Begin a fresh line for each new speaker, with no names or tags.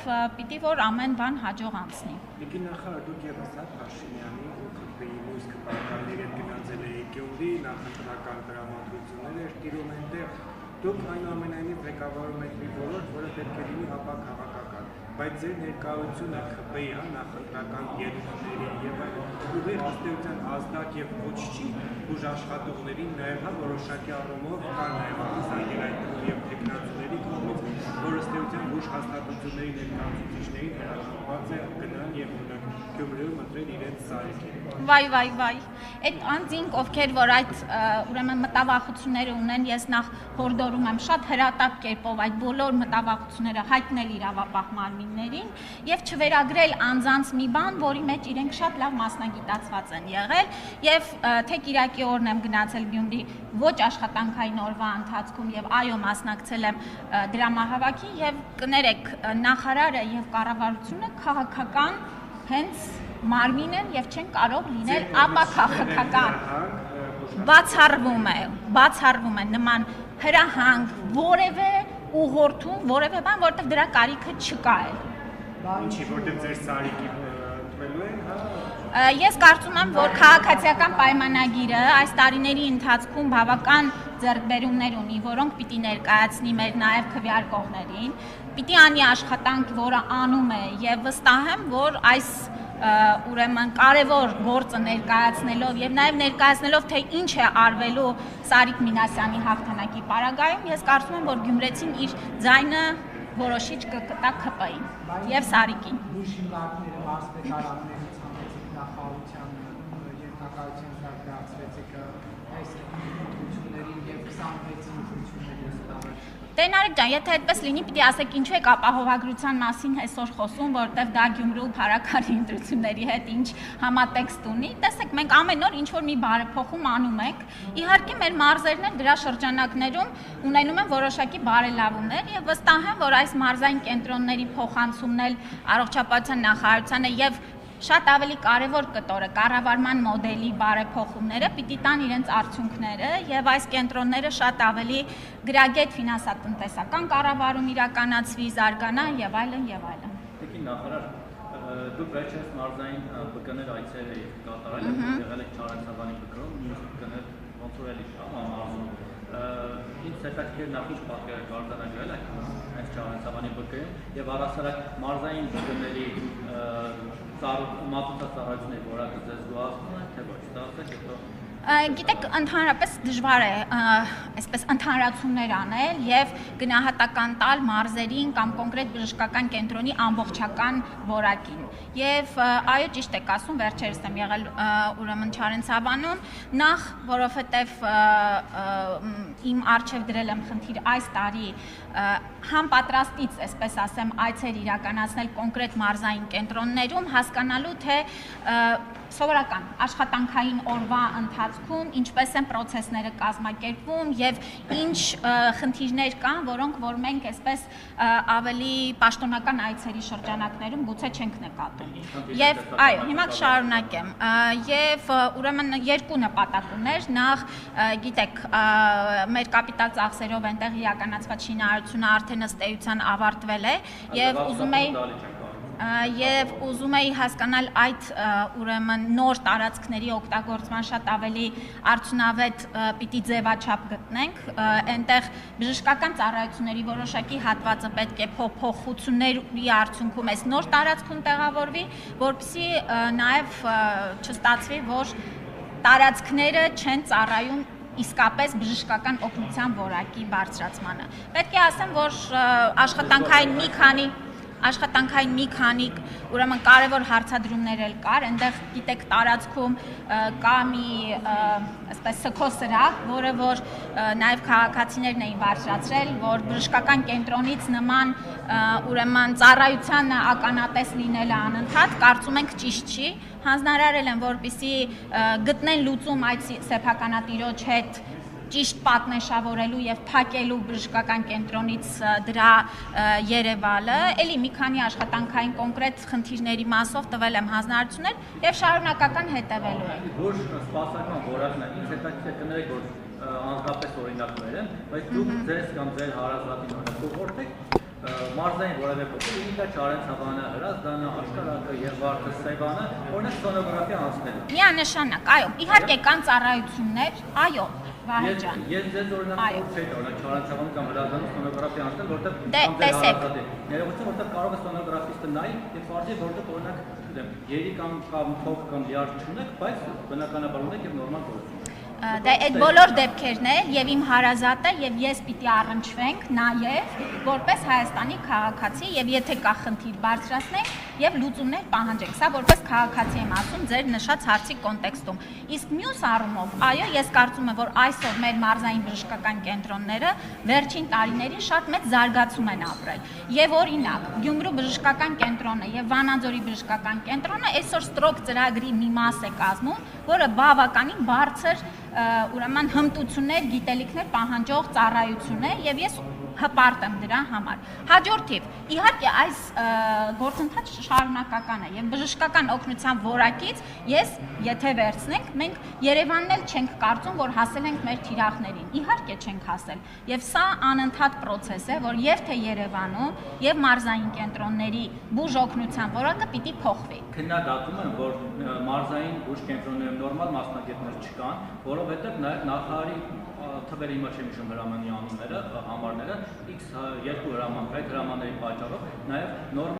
եւ պիտի որ ամեն բան հաջող անցնի։
Եկի նախարար դուք եւս Փաշինյանի ու ԿՊ-ի մյուս կպարտականների հետ գնացել եք Գյումրի, նախընտրական դրամատրություններ էր տիրում այնտեղ։ Դուք այնուամենայնիվ ղեկավարում եք մի ոլորտ, որը պետք է լինի ապաքաղաքական, բայց ձեր ներկայությունը ԿՊ-ի նախընտրական ելույթների եւ այլն ուղիղ ըստեյության ազդակ եւ ոչ չի ուժ աշխատողներին նաեւ որոշակի առումով կան նաեւ ազգային եւ տեխնոլոգիաների կողմից, որ ըստեյության ուժ հաստատությունների ներկայացուցիչներին հրաժարված է գնալ եւ օրինակ Գյումրիում ընտրել իրենց սարքին։
Վայ, այդ անձինք, ովքեր որ այդ ուրեմն մտավախությունները ունեն, ես նախ հորդորում եմ շատ հրատապ կերպով այդ բոլոր մտավախությունները հայտնել իրավապահ մարմիններին եւ չվերագրել անձանց մի բան, որի մեջ իրենք շատ լավ մասնագիտացված են եղել եւ թե Կիրակի օրն եմ գնացել Գյումրի ոչ աշխատանքային օրվա ընթացքում եւ այո մասնակցել եմ դրամահավաքին եւ կներեք նախարարը եւ կառավարությունը քաղաքական հենց մարմին են եւ չեն կարող լինել ապաքաղաքական։ Բացառվում է նման հրահանգ որևէ ուղղորդում, որևէ բան, որտեղ դրա կարիքը չկա է։
Ինչի որտեղ ձեր սարիկի տվելու են, հա։
Ես կարծում եմ, որ քաղաքացիական պայմանագիրը այս տարիների ընթացքում բավական ձեռքբերումներ ունի, որոնք պիտի ներկայացնի մեր նաև քվեարկողներին, պիտի անի աշխատանք, որը անում է եւ վստահ եմ, որ այս ուրեմն կարևոր գործը ներկայացնելով եւ նաեւ ներկայացնելով թե ինչ է արվելու Սարիկ Մինասյանի հաղթանակի պարագայում, ես կարծում եմ, որ գյումրեցին իր ձայնը որոշիչ կտա ԿՊ-ին եւ Սարիկին։
Դուշիմլակները մարզպետարանների ցանկացիկ նախարարության ենթակայության զարգացրեցիք այս ընտրություններին եւ 26 ընտրությունների ստավար։
Տենարիկ ջան, եթե այդպես լինի, պիտի ասեք ինչու եք ապահովագրության մասին այսօր խոսում, որտեղ դա Գյումրու փառաքարի ընտրությունների հետ ինչ համատեքստ ունի։ Տեսեք, մենք ամեն օր ինչ որ մի բարեփոխում անում ենք։ Իհարկե մեր մարզերն էլ դրա շրջանակներում ունենում են որոշակի բարելավումներ եւ վստահ եմ, որ այս մարզային կենտրոնների փոխանցումն էլ առողջապահության նախարարությանը եւ շատ ավելի կարևոր կտորը կառավարման մոդելի բարեփոխումները պիտի տան իրենց արդյունքները եւ այս կենտրոնները շատ ավելի գրագետ ֆինանսատնտեսական կառավարում իրականացվի, զարգանա եւ այլն եւ այլն։
Տիկին նախարար, դուք վերջերս մարզային ԲԿ-ներ այցեր եք կատարել, եղել եք Չարենցավանի ԲԿ-ում, մյուս ԲԿ-ներ ոնց որ էլի շա մարզում։ Ինչ հետաքրքիր նախուց պատկերը կարձանագրել եք այս Չարենցավանի ԲԿ-ում եւ առասարակ մարզային ԲԿ-ների մատուցածառայությունների որակը ձեզ զգուշացնում է, թե ոչ, դասեք հետո։
Գիտեք, ընդհանրապես դժվար է այսպես ընդհանրացումներ անել եւ գնահատական տալ մարզերին կամ կոնկրետ բժշկական կենտրոնի ամբողջական որակին։ Եվ այո, ճիշտ եք ասում, վերջերս եմ եղել ուրեմն Չարենցավանում, նախ որովհետեւ իմ արժեվ դրել եմ խնդիր այս տարի համապատրաստից, այսպես ասեմ, այցեր իրականացնել կոնկրետ մարզային կենտրոններում, հասկանալու թե սովորական աշխատանքային օրվա ընթացքում ինչպես են process-ները կազմակերպվում եւ ինչ խնդիրներ կան, որոնք որ մենք այսպես ավելի պաշտոնական այցերի շրջանակներում գուցե չենք նկատում։ Եվ այո, հիմա կշարունակեմ։ Եվ ուրեմն երկու նպատակ ուներ, նախ գիտեք, մեր կապիտալ ծախսերով այնտեղ իրականացված շինարարությունը արդեն ըստ էության ավարտվել է եւ ուզում էի հասկանալ այդ ուրեմն նոր տարածքների օգտագործման շատ ավելի արդյունավետ պիտի ձևաչափ գտնենք, այնտեղ բժշկական ծառայությունների որոշակի հատվածը պետք է փոփոխությունների արդյունքում այս նոր տարածքում տեղավորվի, որպեսզի նաև չստացվի, որ տարածքները չեն ծառայում իսկապես բժշկական օգնության որակի բարձրացմանը։ Պետք է ասեմ, որ աշխատանքային մի քանի ուրեմն կարևոր հարցադրումներ էլ կար, այնտեղ գիտեք տարածքում կա մի այսպես սքոսրահ, որը որ նաև քաղաքացիներն էին բարձրացրել, որ բժշկական կենտրոնից նման ուրեմն ծառայությանը ականատես լինելը անընդհատ, կարծում ենք ճիշտ չի, հանձնարարել են, որպեսզի գտնեն լուծում այդ սեփականատիրոջ հետ ճիշտ պատնեշավորելու եւ փակելու բժշկական կենտրոնից դրա Երևանը, էլի մի քանի աշխատանքային կոնկրետ խնդիրների մասով տվել եմ հանձնարարություններ եւ շարունակական հետեւելու եմ։
Որ սպասարկման որակն է, ինձ հետաքրքիր կներեք, որ անձնապես օրինակներ են, բայց դուք ձեզ կամ ձեր հարազատին կողորտեք մարզային որևէ փոփոխ, ինքը Չարենցավանը, Հրազդանը, Աշկարակը, Եղվարդը, Սևանը, օրինակ սոնոգրաֆիա անցնելը։
Միանշանակ, այո, իհարկե կան ծառայություններ, այո, Վահե ջան։
Ես ձեզ օրինակ չէի օրինակ Չարենցավանում կամ Հրազդանում սոնոգրաֆիա անցնել, որտեղ ներողություն, որտեղ կարող է սոնոգրաֆիստը նայի եւ ֆարզի որտեղ օրինակ, չգիտեմ, երի կամ փոփ կամ լիարժ չունեք, բայց բնականաբար ունեք եւ նորմալ գործում։
Դե այդ բոլոր դեպքերն էլ եւ իմ հարազատը եւ ես պիտի առնչվենք նաեւ որպես Հայաստանի քաղաքացի եւ եթե կա խնդիր բարձրացնենք եւ լուծումներ պահանջենք։ Սա որպես քաղաքացի եմ ասում ձեր նշած հարցի կոնտեքստում։ Իսկ մյուս առումով, այո, ես կարծում եմ, որ այսօր մեր մարզային բժշկական կենտրոնները վերջին տարիներին շատ մեծ զարգացում են ապրել։ Եվ օրինակ, Գյումրու բժշկական կենտրոնը եւ Վանաձորի բժշկական կենտրոնը այսօր ստրոկ ծրագրի մի մաս է կազմում, որը բավականին բարձր ուրեմն հմտություններ, գիտելիքներ պահանջող ծառայություն է եւ ես հպարտ եմ դրա համար։ Հաջորդիվ, իհարկե այս գործընթացը շարունակական է եւ բժշկական օգնության որակից ես եթե վերցնենք, մենք Երևանն էլ չենք կարծում, որ հասել ենք մեր թիրախներին։ Իհարկե չենք հասել։ Եվ սա անընդհատ process է, որ եւ թե Երևանում եւ մարզային կենտրոնների բուժ օգնության որակը պիտի փոխվի։
Քննադատում են, որ մարզային բուժ կենտրոններում նորմալ մասնագետներ չկան, որովհետեւ նախարարի թվերը հիմա չեմ հիշում հրամանի անունները, համարները, X2 հրաման, այդ հրամանների պատճառով նաև նորմալ